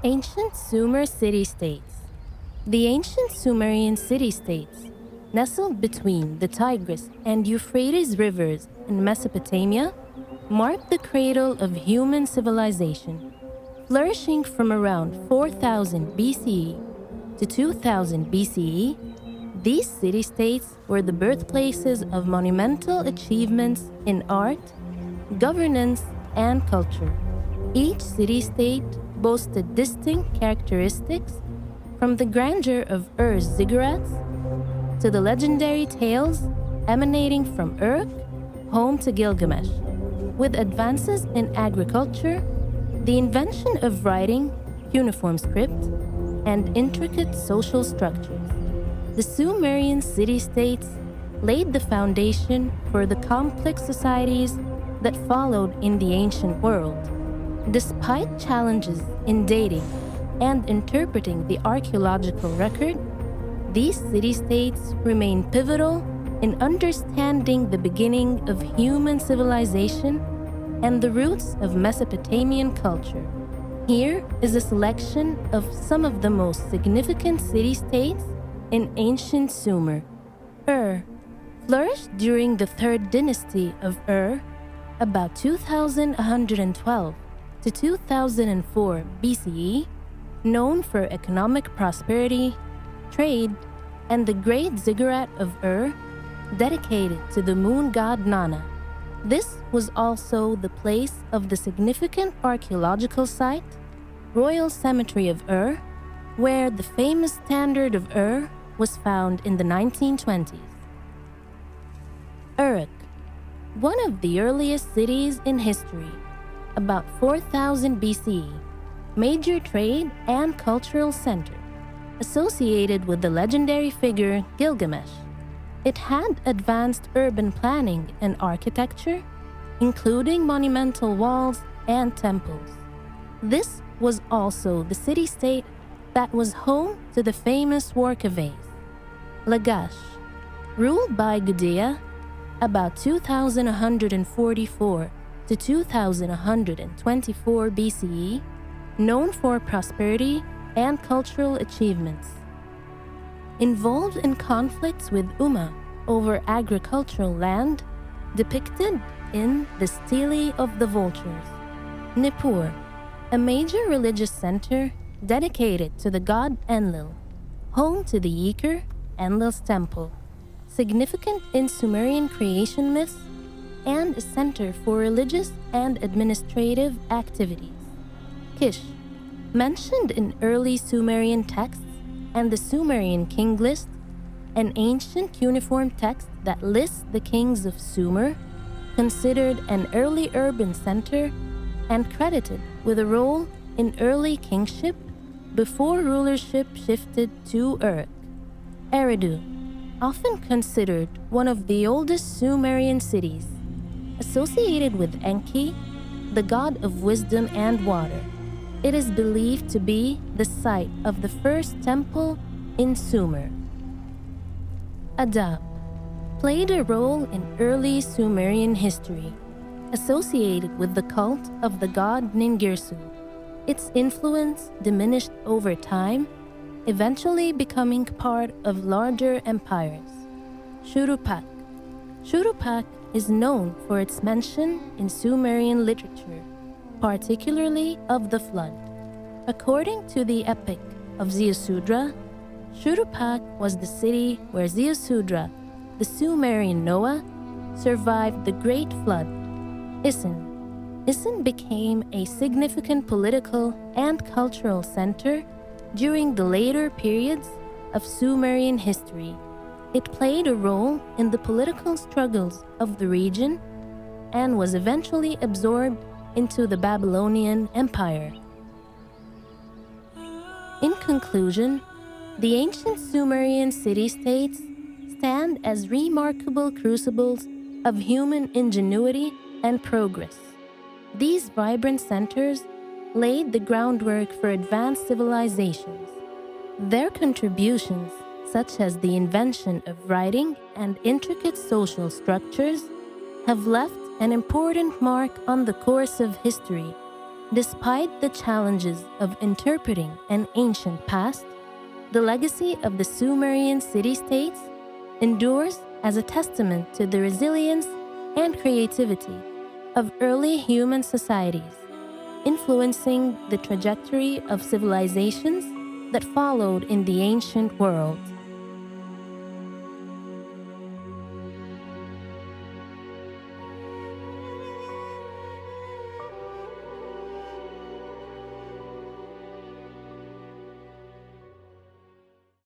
Ancient Sumer city-states. The ancient Sumerian city-states, nestled between the Tigris and Euphrates rivers in Mesopotamia, marked the cradle of human civilization, flourishing from around 4000 BCE to 2000 BCE. These city-states were the birthplaces of monumental achievements in art, governance, and culture. Each city-state boasted distinct characteristics, from the grandeur of Ur's ziggurats to the legendary tales emanating from Uruk, home to Gilgamesh. With advances in agriculture, the invention of writing, cuneiform script, and intricate social structures, the Sumerian city-states laid the foundation for the complex societies that followed in the ancient world. Despite challenges in dating and interpreting the archaeological record, these city-states remain pivotal in understanding the beginning of human civilization and the roots of Mesopotamian culture. Here is a selection of some of the most significant city-states in ancient Sumer. Ur flourished during the third dynasty of Ur, about 2112 to 2004 BCE, known for economic prosperity, trade, and the great ziggurat of Ur, dedicated to the moon god Nana. This was also the place of the significant archaeological site, Royal Cemetery of Ur, where the famous standard of Ur was found in the 1920s. Uruk, one of the earliest cities in history, about 4000 BCE, major trade and cultural center, associated with the legendary figure Gilgamesh. It had advanced urban planning and architecture, including monumental walls and temples. This was also the city-state that was home to the famous Warkaves. Lagash, ruled by Gudea, about 2144 to 2124 BCE, known for prosperity and cultural achievements. Involved in conflicts with Umma over agricultural land, depicted in the Stele of the Vultures. Nippur, a major religious center dedicated to the god Enlil, home to the Yeaker, Enlil's temple, significant in Sumerian creation myths, and a center for religious and administrative activities. Kish, mentioned in early Sumerian texts and the Sumerian king list, an ancient cuneiform text that lists the kings of Sumer, considered an early urban center and credited with a role in early kingship before rulership shifted to Uruk. Eridu, often considered one of the oldest Sumerian cities, associated with Enki, the god of wisdom and water. It is believed to be the site of the first temple in Sumer. Adab played a role in early Sumerian history, associated with the cult of the god Ningirsu. Its influence diminished over time, eventually becoming part of larger empires. Shuruppak. Shuruppak is known for its mention in Sumerian literature, particularly of the flood. According to the epic of Ziusudra, Shuruppak was the city where Ziusudra, the Sumerian Noah, survived the Great Flood. Isin. Isin became a significant political and cultural center during the later periods of Sumerian history. It played a role in the political struggles of the region and was eventually absorbed into the Babylonian Empire. In conclusion, the ancient Sumerian city-states stand as remarkable crucibles of human ingenuity and progress. These vibrant centers laid the groundwork for advanced civilizations. Their contributions, such as the invention of writing and intricate social structures, have left an important mark on the course of history, Despite the challenges of interpreting an ancient past, the legacy of the Sumerian city-states endures as a testament to the resilience and creativity of early human societies, influencing the trajectory of civilizations that followed in the ancient world.